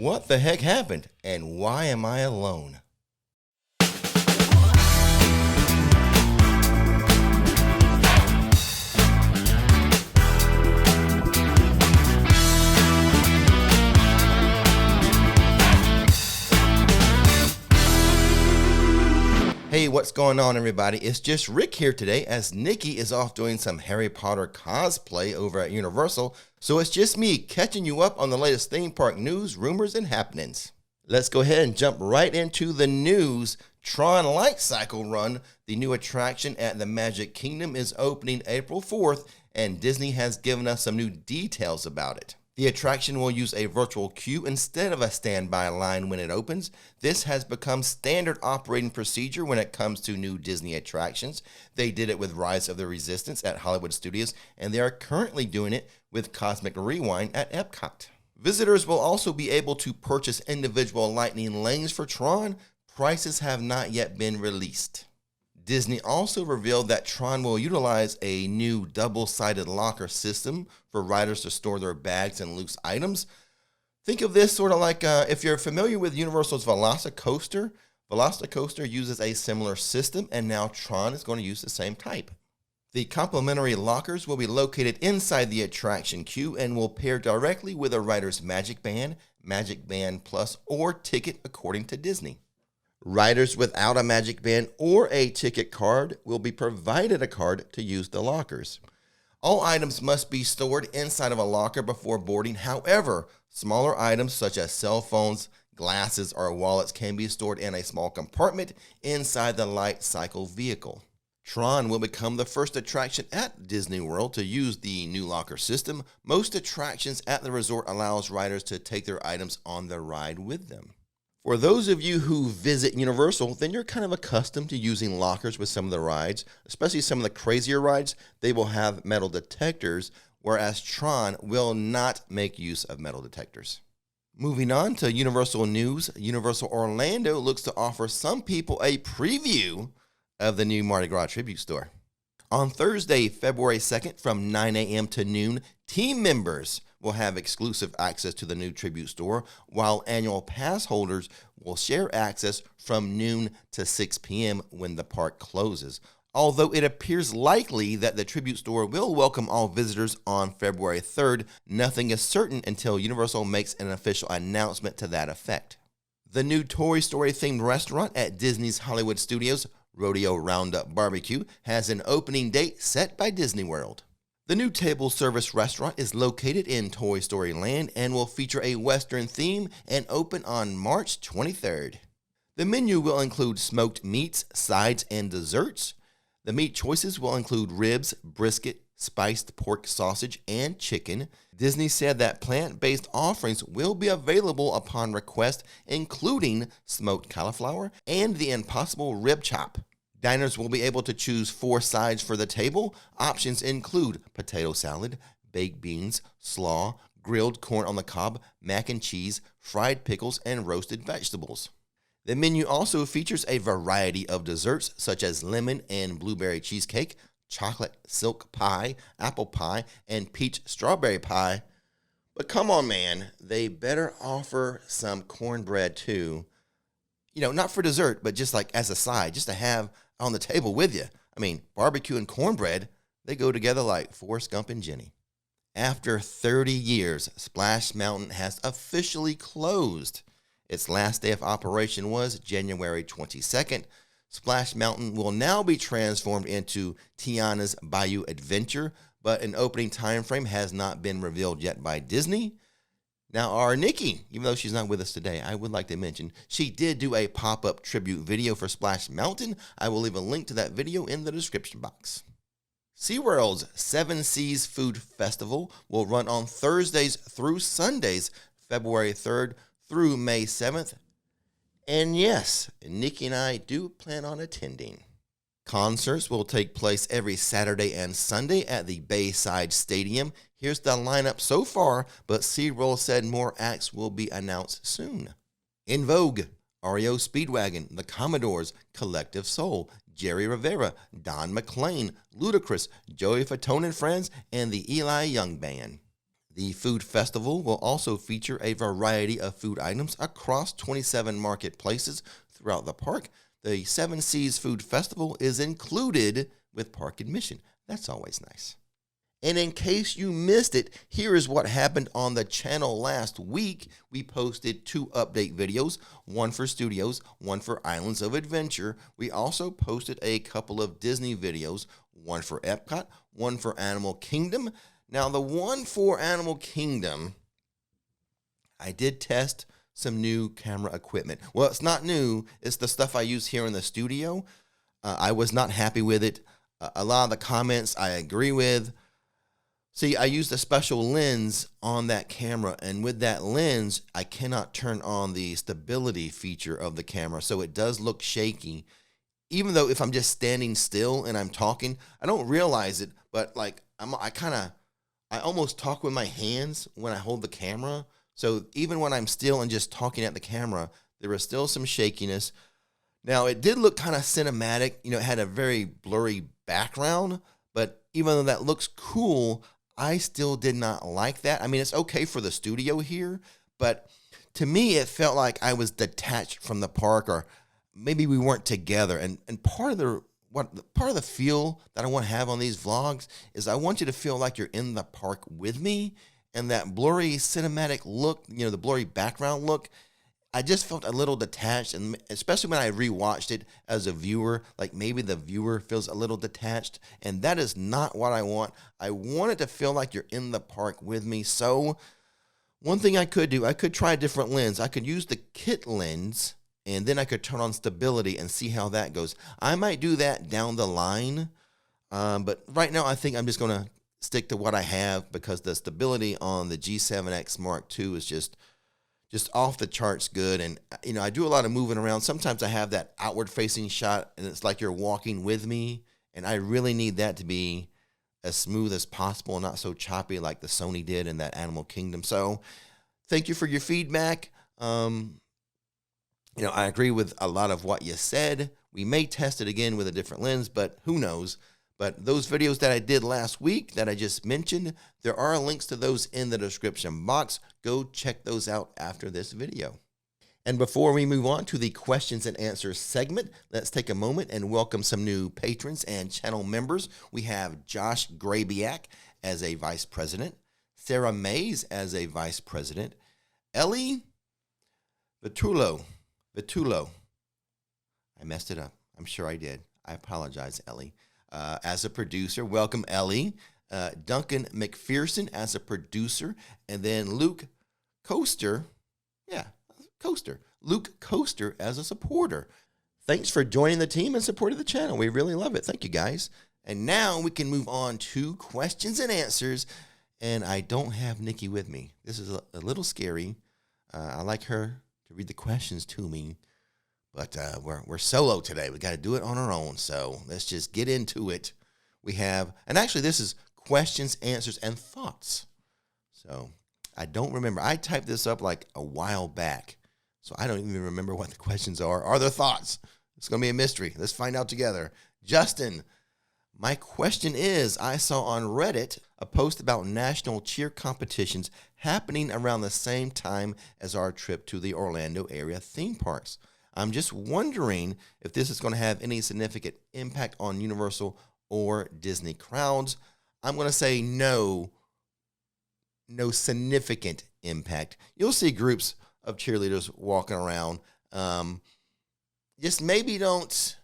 What the heck happened, and why am I alone? Hey, what's going on, everybody? It's just Rick here today, as Nikki is off doing some Harry Potter cosplay over at Universal, so it's just me catching you up on the latest theme park news, rumors, and happenings. Let's go ahead and jump right into the news. Tron Lightcycle Run, the new attraction at the Magic Kingdom, is opening April 4th, and Disney has given us some new details about it. The attraction will use a virtual queue instead of a standby line when it opens. This has become standard operating procedure when it comes to new Disney attractions. They did it with Rise of the Resistance at Hollywood Studios, and they are currently doing it with Cosmic Rewind at Epcot. Visitors will also be able to purchase individual lightning lanes for Tron. Prices have not yet been released. Disney also revealed that Tron will utilize a new double-sided locker system for riders to store their bags and loose items. Think of this sort of like if you're familiar with Universal's Velocicoaster. Velocicoaster uses a similar system, and now Tron is going to use the same type. The complimentary lockers will be located inside the attraction queue and will pair directly with a rider's Magic Band Plus, or ticket, according to Disney. Riders without a Magic Band or a ticket card will be provided a card to use the lockers. All items must be stored inside of a locker before boarding. However, smaller items such as cell phones, glasses, or wallets can be stored in a small compartment inside the lightcycle vehicle. Tron will become the first attraction at Disney World to use the new locker system. Most attractions at the resort allows riders to take their items on the ride with them. For those of you who visit Universal, then you're kind of accustomed to using lockers with some of the rides, especially some of the crazier rides. They will have metal detectors, whereas Tron will not make use of metal detectors. Moving on to Universal news, Universal Orlando looks to offer some people a preview of the new Mardi Gras tribute store. On Thursday, February 2nd, from 9 a.m. to noon, team members will have exclusive access to the new tribute store, while annual pass holders will share access from noon to 6 p.m. when the park closes. Although it appears likely that the tribute store will welcome all visitors on February 3rd, nothing is certain until Universal makes an official announcement to that effect. The new Toy Story themed restaurant at Disney's Hollywood Studios, Rodeo Roundup BBQ, has an opening date set by Disney World. The new table service restaurant is located in Toy Story Land and will feature a Western theme and open on March 23rd. The menu will include smoked meats, sides, and desserts. The meat choices will include ribs, brisket, spiced pork sausage, and chicken. Disney said that plant-based offerings will be available upon request, including smoked cauliflower and the Impossible Rib Chop. Diners will be able to choose 4 sides for the table. Options include potato salad, baked beans, slaw, grilled corn on the cob, mac and cheese, fried pickles, and roasted vegetables. The menu also features a variety of desserts such as lemon and blueberry cheesecake, chocolate silk pie, apple pie, and peach strawberry pie. But come on, man, they better offer some cornbread too. Not for dessert, but just like as a side, just to have on the table with you. I mean, barbecue and cornbread, they go together like Forrest Gump and Jenny. After 30 years, Splash Mountain has officially closed. Its last day of operation was January 22nd. Splash Mountain will now be transformed into Tiana's Bayou Adventure, but an opening time frame has not been revealed yet by Disney. Now, our Nikki, even though she's not with us today, I would like to mention she did do a pop-up tribute video for Splash Mountain. I will leave a link to that video in the description box. SeaWorld's Seven Seas Food Festival will run on Thursdays through Sundays, February 3rd through May 7th. And yes, Nikki and I do plan on attending. Concerts will take place every Saturday and Sunday at the Bayside Stadium. Here's the lineup so far, but SeaWorld said more acts will be announced soon. In Vogue, REO Speedwagon, The Commodores, Collective Soul, Jerry Rivera, Don McLean, Ludacris, Joey Fatone and Friends, and the Eli Young Band. The food festival will also feature a variety of food items across 27 marketplaces throughout the park. The Seven Seas Food Festival is included with park admission. That's always nice. And in case you missed it, here is what happened on the channel last week. We posted 2 update videos, one for Studios, one for Islands of Adventure. We also posted a couple of Disney videos, one for Epcot, one for Animal Kingdom. Now, the one for Animal Kingdom, I did test some new camera equipment. Well, it's not new. It's the stuff I use here in the studio. I was not happy with it. A lot of the comments I agree with. See, I used a special lens on that camera, and with that lens, I cannot turn on the stability feature of the camera, so it does look shaky. Even though if I'm just standing still and I'm talking, I don't realize it, but like I almost talk with my hands when I hold the camera. So even when I'm still and just talking at the camera, there is still some shakiness. Now, it did look kind of cinematic. You know, it had a very blurry background, but even though that looks cool, I still did not like that. I mean, it's okay for the studio here, but to me, it felt like I was detached from the park, or maybe we weren't together. And part of the feel that I want to have on these vlogs is I want you to feel like you're in the park with me, and that blurry cinematic look, you know, the blurry background look, I just felt a little detached, and especially when I rewatched it as a viewer, like maybe the viewer feels a little detached, and that is not what I want. I want it to feel like you're in the park with me. So one thing I could do, I could try a different lens. I could use the kit lens, and then I could turn on stability and see how that goes. I might do that down the line, but right now I think I'm just going to stick to what I have, because the stability on the G7X Mark II is just off the charts good. And, you know, I do a lot of moving around. Sometimes I have that outward facing shot and it's like you're walking with me. And I really need that to be as smooth as possible and not so choppy like the Sony did in that Animal Kingdom. So thank you for your feedback. You know, I agree with a lot of what you said. We may test it again with a different lens, but who knows? But those videos that I did last week that I just mentioned, there are links to those in the description box. Go check those out after this video. And before we move on to the questions and answers segment, let's take a moment and welcome some new patrons and channel members. We have Josh Grabiak as a vice president, Sarah Mays as a vice president, Ellie Vitullo. I messed it up. I'm sure I did. I apologize, Ellie. As a producer, welcome Ellie. Duncan McPherson as a producer, and then Luke Coaster. Luke Coaster as a supporter. Thanks for joining the team and supporting the channel. We really love it. Thank you, guys. And now we can move on to questions and answers. And I don't have Nikki with me. This is a little scary. I like her to read the questions to me. But we're solo today. We got to do it on our own. So let's just get into it. We have, and actually this is questions, answers, and thoughts. So I don't remember. I typed this up like a while back. So I don't even remember what the questions are. Are there thoughts? It's going to be a mystery. Let's find out together. Justin, my question is, I saw on Reddit a post about national cheer competitions happening around the same time as our trip to the Orlando area theme parks. I'm just wondering if this is going to have any significant impact on Universal or Disney crowds. I'm going to say no significant impact. You'll see groups of cheerleaders walking around. Just maybe if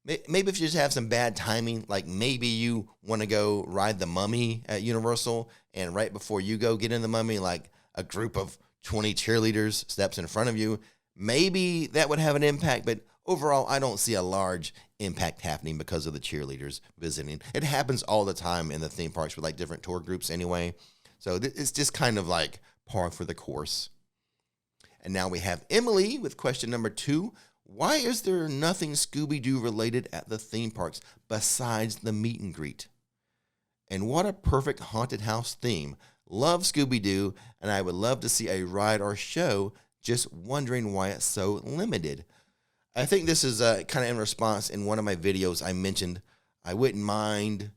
you just have some bad timing, like maybe you want to go ride the Mummy at Universal, and right before you go get in the Mummy, like a group of 20 cheerleaders steps in front of you. Maybe that would have an impact, but overall, I don't see a large impact happening because of the cheerleaders visiting. It happens all the time in the theme parks with like different tour groups anyway. So it's just kind of like par for the course. And now we have Emily with question number 2. Why is there nothing Scooby-Doo related at the theme parks besides the meet and greet? And what a perfect haunted house theme. Love Scooby-Doo, and I would love to see a ride or show. Just wondering why it's so limited. I think this is kind of in response in one of my videos I mentioned I wouldn't mind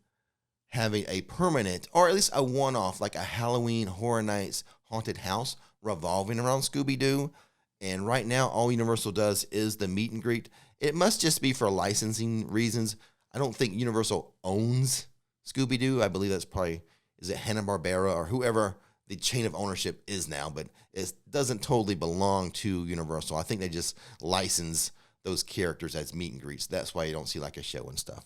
having a permanent, or at least a one-off, like a Halloween Horror Nights haunted house revolving around Scooby-Doo. And right now, all Universal does is the meet and greet. It must just be for licensing reasons. I don't think Universal owns Scooby-Doo. I believe that's probably, is it Hanna-Barbera or whoever the chain of ownership is now, but it doesn't totally belong to Universal. I think they just license those characters as meet and greets. That's why you don't see like a show and stuff.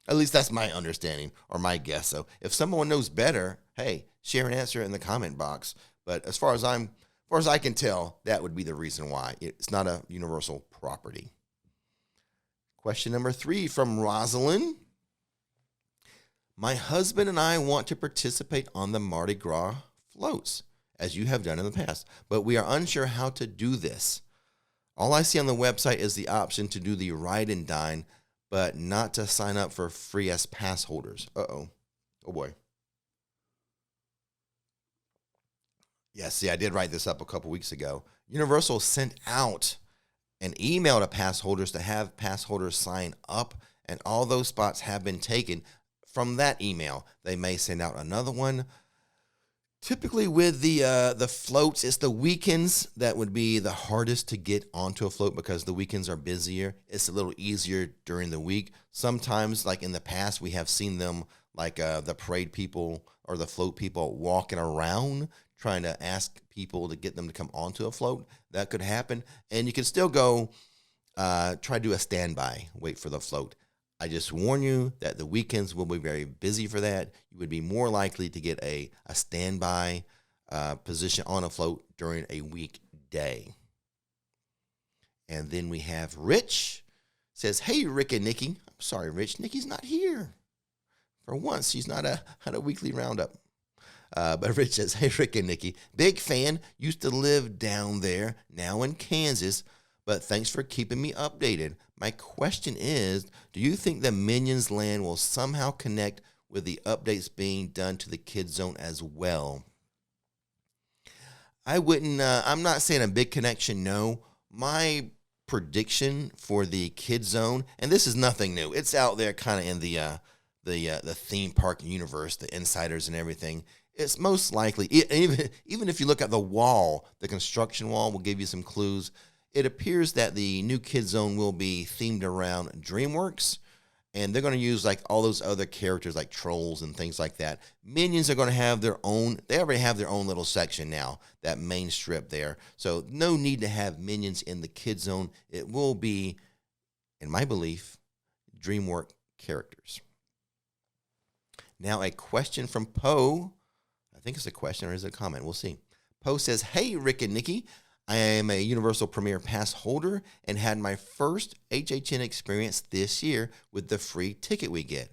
At least that's my understanding or my guess. So if someone knows better, hey, share an answer in the comment box. But as far as I can tell, that would be the reason why. It's not a Universal property. Question number 3 from Rosalind. My husband and I want to participate on the Mardi Gras floats, as you have done in the past, but we are unsure how to do this. All I see on the website is the option to do the ride and dine, but not to sign up for free as pass holders. Uh-oh. Oh, boy. Yeah, see, I did write this up a couple weeks ago. Universal sent out an email to pass holders to have pass holders sign up, and all those spots have been taken from that email. They may send out another one. Typically with the floats, it's the weekends that would be the hardest to get onto a float because the weekends are busier. It's a little easier during the week. Sometimes, like in the past, we have seen them like the parade people or the float people walking around trying to ask people to get them to come onto a float. That could happen. And you can still go try to do a standby, wait for the float. I just warn you that the weekends will be very busy for that. You would be more likely to get a standby position on a float during a weekday. And then we have Rich. Says, hey, Rick and Nikki. I'm sorry, Rich. Nikki's not here. For once, she's not on a weekly roundup. But Rich says, hey, Rick and Nikki. Big fan. Used to live down there, now in Kansas. But thanks for keeping me updated. My question is, do you think the Minions Land will somehow connect with the updates being done to the Kids Zone as well? I wouldn't, I'm not saying a big connection, no. My prediction for the Kids Zone, and this is nothing new. It's out there kind of in the theme park universe, the insiders and everything. It's most likely, even if you look at the wall, the construction wall will give you some clues. It appears that the new Kids Zone will be themed around DreamWorks, and they're going to use like all those other characters like trolls and things like that. Minions are going to have their own, they already have their own little section now, that main strip there. So no need to have Minions in the Kids Zone. It will be, in my belief, DreamWorks characters. Now a question from Poe. I think it's a question or is it a comment? We'll see. Poe says, hey, Rick and Nikki. I am a Universal Premier Pass holder and had my first HHN experience this year with the free ticket we get.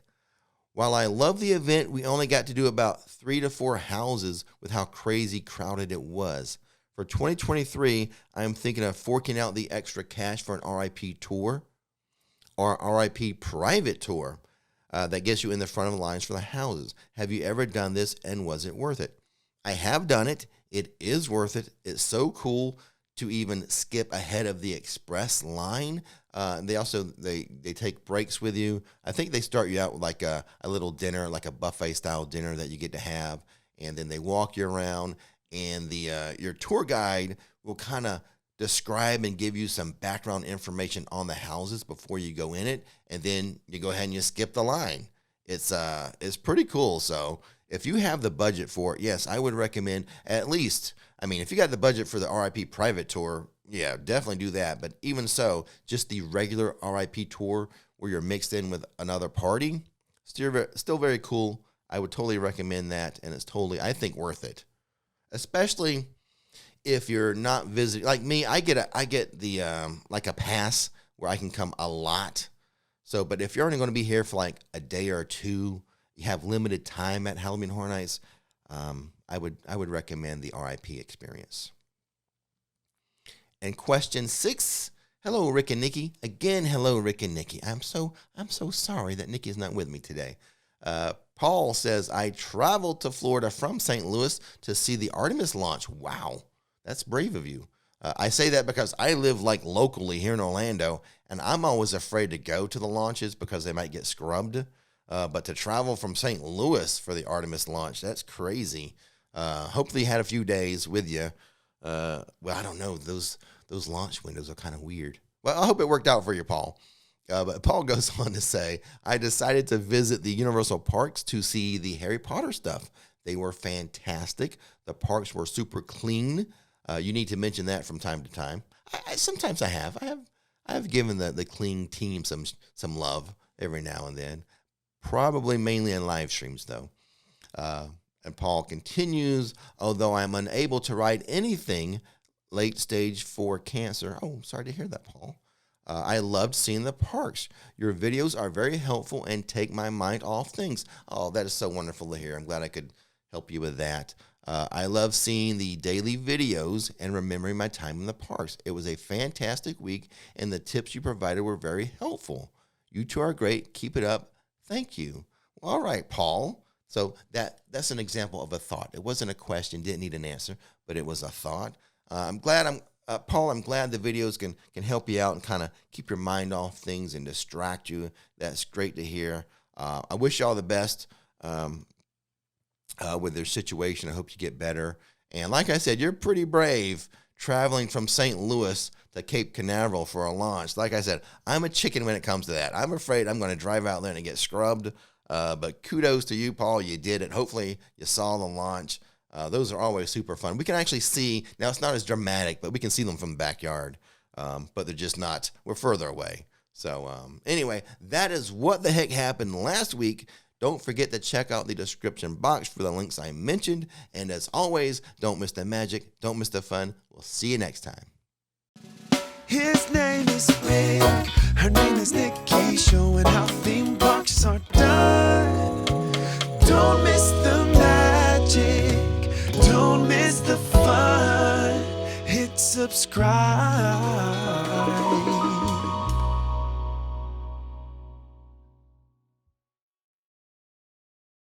While I love the event, we only got to do about 3 to 4 houses with how crazy crowded it was. For 2023, I am thinking of forking out the extra cash for an RIP tour or RIP private tour that gets you in the front of the lines for the houses. Have you ever done this and was it worth it? I have done it. It is worth it. It's so cool to even skip ahead of the express line. They also, they take breaks with you. I think they start you out with like a little dinner, like a buffet style dinner that you get to have. And then they walk you around and your tour guide will kind of describe and give you some background information on the houses before you go in it. And then you go ahead and you skip the line. It's pretty cool. So if you have the budget for it, yes, I would recommend at least, I mean, if you got the budget for the RIP private tour, yeah, definitely do that. But even so, just the regular RIP tour where you're mixed in with another party, still very cool. I would totally recommend that, and it's totally, I think, worth it. Especially if you're not visiting, like me, I get the like a pass where I can come a lot. So, but if you're only going to be here for like a day or two, you have limited time at Halloween Horror Nights, I would recommend the RIP experience. And question 6, hello, Rick and Nikki. Again, hello, Rick and Nikki. I'm so sorry that Nikki is not with me today. Paul says, I traveled to Florida from St. Louis to see the Artemis launch. Wow, that's brave of you. I say that because I live like locally here in Orlando, and I'm always afraid to go to the launches because they might get scrubbed. but to travel from St. Louis for the Artemis launch, that's crazy. Hopefully you had a few days with you. Well, I don't know. Those launch windows are kind of weird. Well, I hope it worked out for you, Paul. But Paul goes on to say, I decided to visit the Universal Parks to see the Harry Potter stuff. They were fantastic. The parks were super clean. You need to mention that from time to time. Sometimes I have given the clean team some love every now and then. Probably mainly in live streams, though. And Paul continues, although I'm unable to write anything late stage 4 cancer. Oh, sorry to hear that, Paul. I loved seeing the parks. Your videos are very helpful and take my mind off things. Oh, that is so wonderful to hear. I'm glad I could help you with that. I love seeing the daily videos and remembering my time in the parks. It was a fantastic week, and the tips you provided were very helpful. You two are great. Keep it up. Thank you. Well, all right, Paul. So that's an example of a thought. It wasn't a question, didn't need an answer, but it was a thought. Paul, I'm glad the videos can help you out and kind of keep your mind off things and distract you. That's great to hear. I wish you all the best with their situation. I hope you get better. And like I said, you're pretty brave traveling from St. Louis to Cape Canaveral for a launch. Like I said, I'm a chicken when it comes to that. I'm afraid I'm going to drive out there and get scrubbed. But kudos to you, Paul. You did it. Hopefully you saw the launch. Those are always super fun. We can actually see, now it's not as dramatic, but we can see them from the backyard. But they're just not, we're further away. So anyway, that is what the heck happened last week. Don't forget to check out the description box for the links I mentioned. And as always, don't miss the magic. Don't miss the fun. We'll see you next time. His name is Rick, her name is Nikki, showing how theme parks are done. Don't miss the magic, don't miss the fun. Hit subscribe.